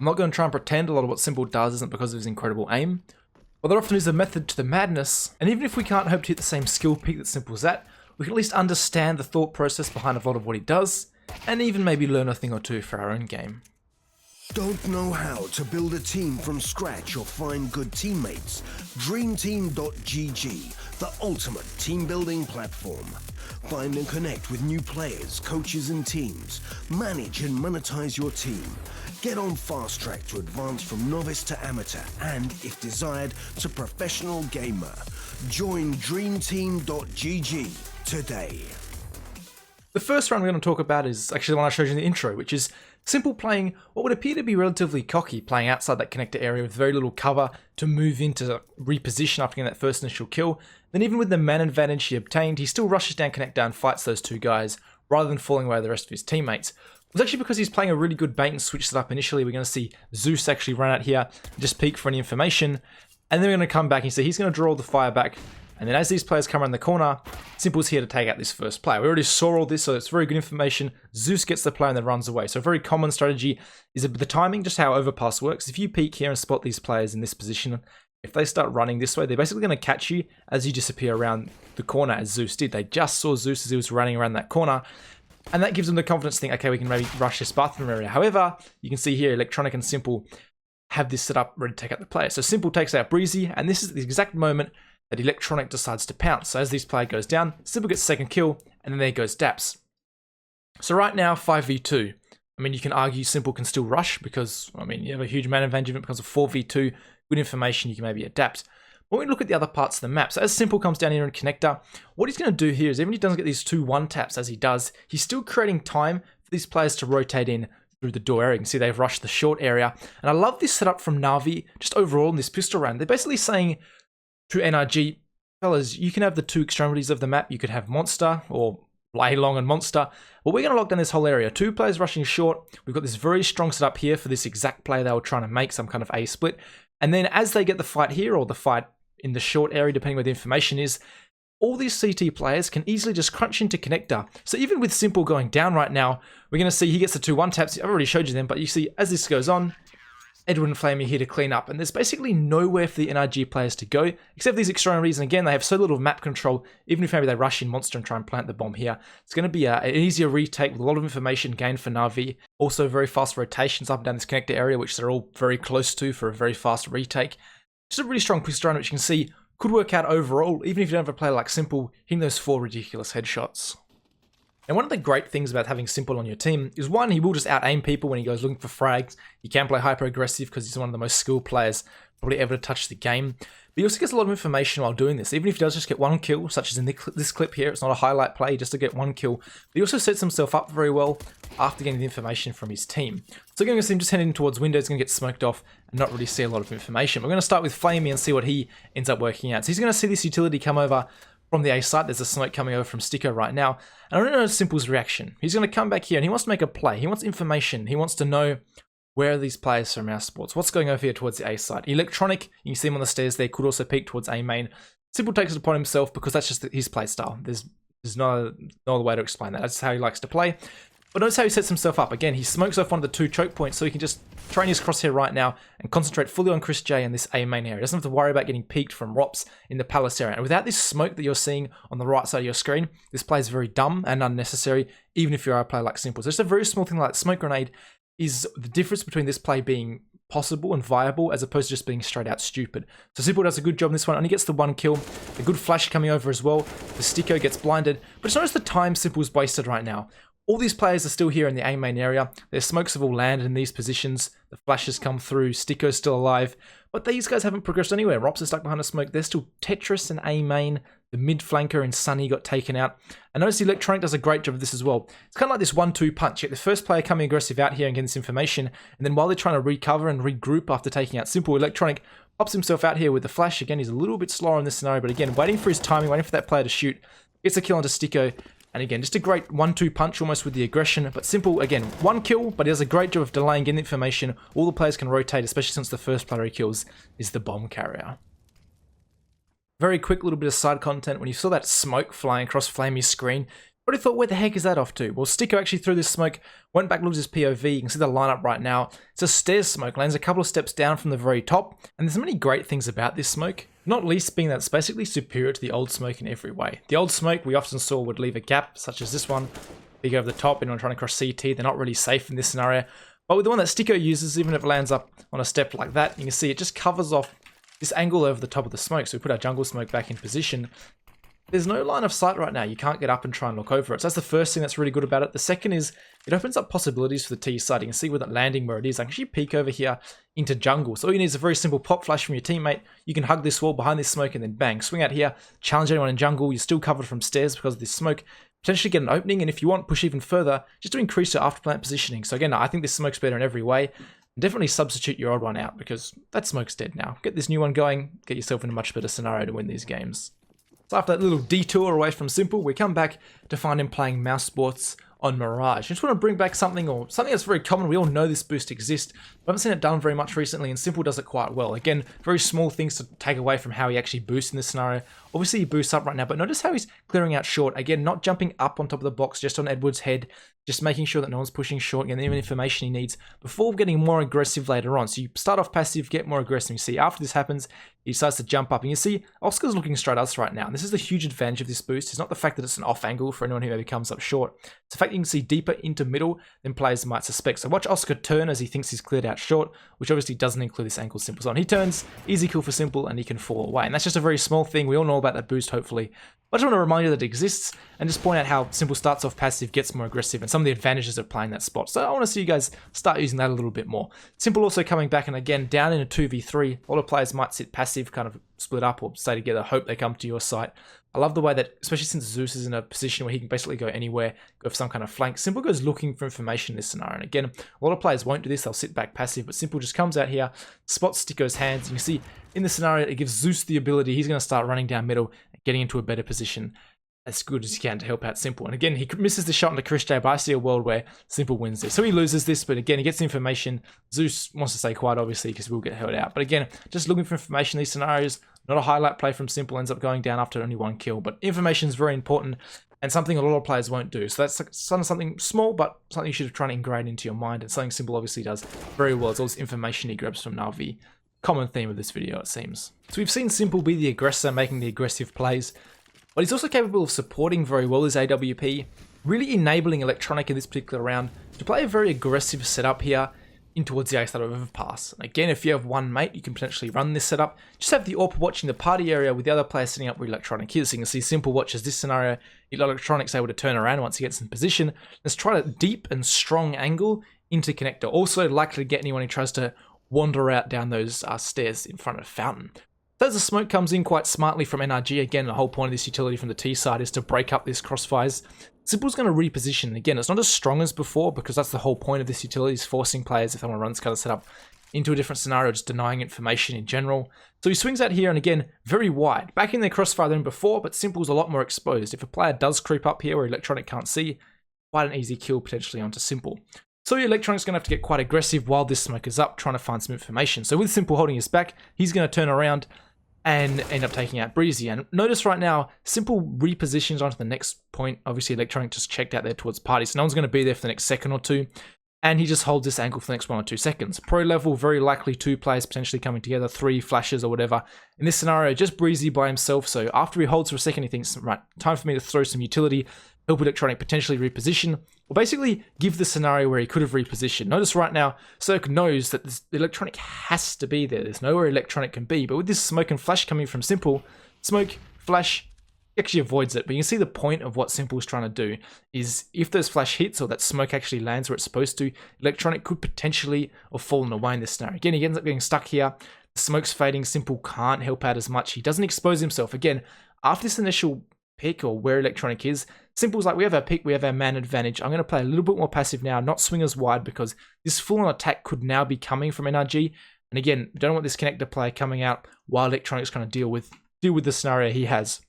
I'm not going to try and pretend a lot of what s1mple does isn't because of his incredible aim, but there often is a method to the madness, and even if we can't hope to hit the same skill peak that s1mple's at, we can at least understand the thought process behind a lot of what he does, and even maybe learn a thing or two for our own game. Don't know how to build a team from scratch or find good teammates? DreamTeam.gg, the ultimate team building platform. Find and connect with new players, coaches and teams. Manage and monetize your team. Get on fast track to advance from novice to amateur and, if desired, to professional gamer. Join DreamTeam.gg today. The first round we're going to talk about is actually the one I showed you in the intro, which is s1mple playing what would appear to be relatively cocky, playing outside that connector area with very little cover to move into reposition after getting that first initial kill. Then even with the man advantage he obtained, he still rushes down connector and fights those two guys rather than falling away with the rest of his teammates. It was actually because he's playing a really good bait and switch setup initially. We're going to see Zeus actually run out here, just peek for any information, and then we're going to come back and see he's going to draw all the fire back. And then as these players come around the corner, s1mple's here to take out this first player. We already saw all this, so it's very good information. Zeus gets the player and then runs away. So a very common strategy is the timing, just how overpass works. If you peek here and spot these players in this position, if they start running this way, they're basically going to catch you as you disappear around the corner as Zeus did. They just saw Zeus as he was running around that corner, and that gives them the confidence to think, okay, we can maybe rush this bathroom area. However, you can see here, Electronic and s1mple have this set up ready to take out the player. So s1mple takes out Breezy, and this is the exact moment that Electronic decides to pounce. So as this player goes down, s1mple gets second kill, and then there goes Daps. So right now, 5v2. I mean, you can argue s1mple can still rush because, I mean, you have a huge man advantage if it becomes a 4v2. Good information, you can maybe adapt. But when we look at the other parts of the map, so as s1mple comes down here in connector, what he's going to do here is even if he doesn't get these 2 1-taps as he does, he's still creating time for these players to rotate in through the door area. You can see they've rushed the short area. And I love this setup from Na'Vi, just overall in this pistol round. They're basically saying to NRG, fellas, you can have the 2 extremities of the map. You could have Monster or Lay Long and Monster. Well, we're going to lock down this whole area. 2 players rushing short. We've got this very strong setup here for this exact play they were trying to make, some kind of A split. And then as they get the fight here, or the fight in the short area, depending where the information is, all these CT players can easily just crunch into connector. So even with s1mple going down right now, we're going to see he gets the 2 1-taps. I've already showed you them, but you see as this goes on, Edward and Flamey here to clean up, and there's basically nowhere for the NRG players to go, except these extremities, and again, they have so little map control, even if maybe they rush in Monster and try and plant the bomb here. It's going to be an easier retake with a lot of information gained for Na'Vi. Also very fast rotations up and down this connector area, which they're all very close to for a very fast retake. Just a really strong pistol round, which you can see could work out overall, even if you don't have a player like s1mple hitting those 4 ridiculous headshots. And one of the great things about having s1mple on your team is, one, he will just out-aim people when he goes looking for frags. He can play hyper-aggressive because he's one of the most skilled players probably ever to touch the game. But he also gets a lot of information while doing this. Even if he does just get 1 kill, such as in this clip here, it's not a highlight play, just to get 1 kill. But he also sets himself up very well after getting the information from his team. So going to see him just heading towards window, he's going to get smoked off and not really see a lot of information. We're going to start with Flamey and see what he ends up working out. So he's going to see this utility come over from the A site. There's a smoke coming over from Sticko right now. And I don't know s1mple's reaction. He's going to come back here and he wants to make a play. He wants information. He wants to know, where are these players from our sports? What's going over here towards the A site? Electronic, you can see him on the stairs there, could also peek towards A main. s1mple takes it upon himself because that's just his play style. There's no other way to explain that. That's how he likes to play. But notice how he sets himself up. Again, he smokes off one of the 2 choke points, so he can just train his crosshair right now and concentrate fully on Chris J and this A main area. He doesn't have to worry about getting peeked from Rops in the Palace area. And without this smoke that you're seeing on the right side of your screen, this play is very dumb and unnecessary, even if you are a player like s1mple. So just a very small thing like smoke grenade is the difference between this play being possible and viable as opposed to just being straight out stupid. So s1mple does a good job in this one, only gets the 1 kill, a good flash coming over as well. The Sticko gets blinded, but it's not just the time s1mple's wasted right now. All these players are still here in the A main area. Their smokes have all landed in these positions. The flashes come through. Sticko's still alive. But these guys haven't progressed anywhere. Rops are stuck behind a smoke. There's still Tetris and A main. The mid flanker and Sunny got taken out. And notice the Electronic does a great job of this as well. It's kind of like this 1-2 punch. You get the first player coming aggressive out here and getting this information. And then while they're trying to recover and regroup after taking out s1mple, Electronic pops himself out here with the flash. Again, he's a little bit slower in this scenario. But again, waiting for his timing, waiting for that player to shoot. Gets a kill onto Sticko. And again, just a great 1-2 punch almost with the aggression. But s1mple, again, 1 kill, but he does a great job of delaying, getting information. All the players can rotate, especially since the first player he kills is the bomb carrier. Very quick little bit of side content. When you saw that smoke flying across Flamey's screen, Already thought, where the heck is that off to? Well, Sticko actually threw this smoke, went back, looked at his POV. You can see the lineup right now. It's a stairs smoke, lands a couple of steps down from the very top. And there's many great things about this smoke, not least being that it's basically superior to the old smoke in every way. The old smoke we often saw would leave a gap, such as this one. Big over the top, anyone trying to cross CT, they're not really safe in this scenario. But with the one that Sticko uses, even if it lands up on a step like that, you can see it just covers off this angle over the top of the smoke. So we put our jungle smoke back in position. There's no line of sight right now. You can't get up and try and look over it. So that's the first thing that's really good about it. The second is it opens up possibilities for the T side. You can see with it landing where it is. I can actually peek over here into jungle. So all you need is a very simple pop flash from your teammate. You can hug this wall behind this smoke and then bang, swing out here, challenge anyone in jungle. You're still covered from stairs because of this smoke. Potentially get an opening, and if you want, push even further just to increase your after plant positioning. So again, I think this smoke's better in every way. Definitely substitute your old one out because that smoke's dead now. Get this new one going, get yourself in a much better scenario to win these games. So after that little detour away from s1mple, we come back to find him playing mouse sports on Mirage. I just want to bring back something that's very common. We all know this boost exists. We haven't seen it done very much recently, and s1mple does it quite well. Again, very small things to take away from how he actually boosts in this scenario. Obviously, he boosts up right now, but notice how he's clearing out short. Again, not jumping up on top of the box, just on Edward's head, just making sure that no one's pushing short, getting the information he needs before getting more aggressive later on. So you start off passive, get more aggressive. You see, after this happens, he starts to jump up, and you see Oscar's looking straight at us right now. And this is the huge advantage of this boost. It's not the fact that it's an off angle for anyone who maybe comes up short. It's the fact that you can see deeper into middle than players might suspect. So watch Oscar turn as he thinks he's cleared out short, which obviously doesn't include this ankle s1mple zone. He turns, easy kill for s1mple, and he can fall away. And that's just a very small thing. We all know about that boost, hopefully. I just want to remind you that it exists and just point out how s1mple starts off passive, gets more aggressive, and some of the advantages of playing that spot. So I want to see you guys start using that a little bit more. s1mple also coming back, and again, down in a 2v3. A lot of players might sit passive, kind of split up or stay together, hope they come to your site. I love the way that, especially since Zeus is in a position where he can basically go anywhere, go for some kind of flank, s1mple goes looking for information in this scenario. And again, a lot of players won't do this, they'll sit back passive, but s1mple just comes out here, spots Sticko's hands, and you see in the scenario, it gives Zeus the ability, he's going to start running down middle and getting into a better position as good as he can to help out s1mple. And again, he misses the shot into Chris J, but I see a world where s1mple wins this. So he loses this, but again, he gets the information. Zeus wants to stay quiet, obviously, because we'll get held out. But again, just looking for information in these scenarios. Not a highlight play from s1mple, ends up going down after only one kill. But information is very important and something a lot of players won't do. So that's something small, but something you should try and ingrain into your mind. And something s1mple obviously does very well. It's all this information he grabs from Na'Vi. Common theme of this video, it seems. So we've seen s1mple be the aggressor, making the aggressive plays. But he's also capable of supporting very well his AWP, really enabling Electronic in this particular round to play a very aggressive setup here in towards the A side of overpass. And again, if you have one mate, you can potentially run this setup. Just have the AWP watching the party area with the other player sitting up where Electronic is. So you can see s1mple watches this scenario. Electronic's able to turn around once he gets in position. Let's try a deep and strong angle into connector. Also likely to get anyone who tries to wander out down those stairs in front of Fountain. So as the smoke comes in quite smartly from NRG, again, the whole point of this utility from the T side is to break up this crossfires. s1mple's going to reposition, and again, it's not as strong as before because that's the whole point of this utility, is forcing players, if they want to run this kind of setup, into a different scenario, just denying information in general. So he swings out here, and again, very wide. Back in their crossfire than before, but s1mple's a lot more exposed. If a player does creep up here where Electronic can't see, quite an easy kill potentially onto s1mple. So Electronic's going to have to get quite aggressive while this smoke is up, trying to find some information. So with s1mple holding his back, he's going to turn around and end up taking out Breezy. And notice right now, s1mple repositions onto the next point. Obviously, Electronic just checked out there towards party, so no one's going to be there for the next second or two. And he just holds this angle for the next 1 or 2 seconds. Pro level, very likely 2 players potentially coming together, 3 flashes or whatever. In this scenario, just Breezy by himself. So after he holds for a second, he thinks, right, time for me to throw some utility, help Electronic potentially reposition, or basically give the scenario where he could have repositioned. Notice right now, Cirque knows that the Electronic has to be there. There's nowhere Electronic can be. But with this smoke and flash coming from s1mple, smoke, flash, actually avoids it. But you can see the point of what s1mple is trying to do is if those flash hits or that smoke actually lands where it's supposed to, Electronic could potentially have fallen away in this scenario. Again, he ends up getting stuck here. The smoke's fading. s1mple can't help out as much. He doesn't expose himself. Again, after this initial pick or where Electronic is, s1mple's like, we have our pick, we have our man advantage. I'm going to play a little bit more passive now, not swing as wide, because this full-on attack could now be coming from NRG. And again, don't want this connector play coming out while Electronic's trying to deal with the scenario he has.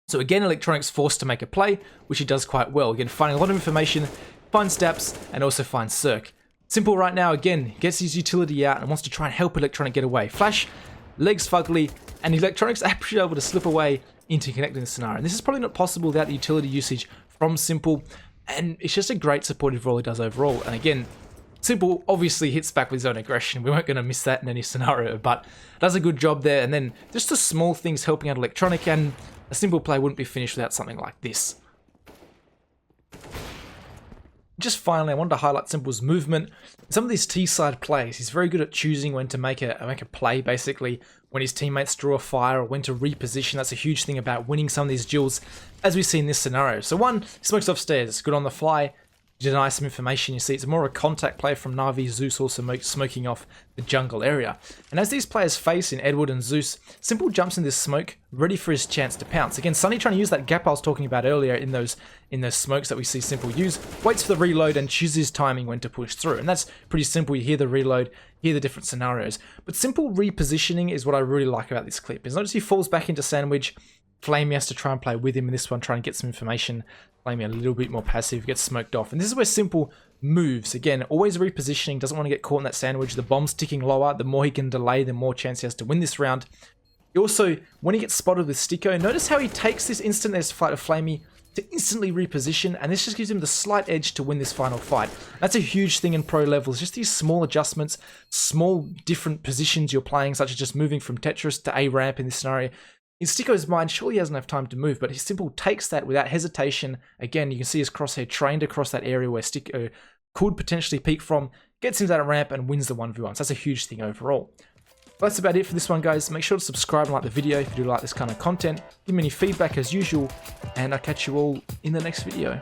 So again, Electronic's forced to make a play, which he does quite well. Again, finding a lot of information, finds Daps, and also finds Cirque. s1mple right now, again, gets his utility out and wants to try and help Electronic get away. Flash, legs fugly, and Electronic's actually able to slip away into connecting the scenario. And this is probably not possible without the utility usage from S1mple, and it's just a great supportive role he does overall. And again, S1mple obviously hits back with his own aggression. We weren't going to miss that in any scenario, but does a good job there. And then just the small things helping out Electronic, and a S1mple play wouldn't be finished without something like this. Just finally, I wanted to highlight S1mple's movement. Some of these T-side plays, he's very good at choosing when to make a play, basically, when his teammates draw a fire or when to reposition. That's a huge thing about winning some of these duels, as we see in this scenario. So one, he smokes off stairs, good on the fly, deny some information. You see it's more a contact play from Na'Vi. Zeus also smoking off the jungle area. And as these players face in Edward and Zeus, S1mple jumps in this smoke, ready for his chance to pounce. Again, Sunny trying to use that gap I was talking about earlier in those smokes that we see S1mple use, waits for the reload and chooses his timing when to push through. And that's pretty simple. You hear the reload, hear the different scenarios. But S1mple repositioning is what I really like about this clip. It's not just he falls back into sandwich, Flamey has to try and play with him in this one, try and get some information. Flamey a little bit more passive, gets smoked off. And this is where S1mple moves. Again, always repositioning, doesn't want to get caught in that sandwich. The bomb's ticking lower. The more he can delay, the more chance he has to win this round. He also, when he gets spotted with Sticko, notice how he takes this instant there's a fight of Flamey to instantly reposition, and this just gives him the slight edge to win this final fight. That's a huge thing in pro levels, just these small adjustments, small different positions you're playing, such as just moving from Tetris to A ramp in this scenario. In Sticko's mind, surely he doesn't have time to move, but he S1mple takes that without hesitation. Again, you can see his crosshair trained across that area where Sticko could potentially peek from, gets into that ramp and wins the 1v1. So that's a huge thing overall. But that's about it for this one, guys. Make sure to subscribe and like the video if you do like this kind of content. Give me any feedback as usual, and I'll catch you all in the next video.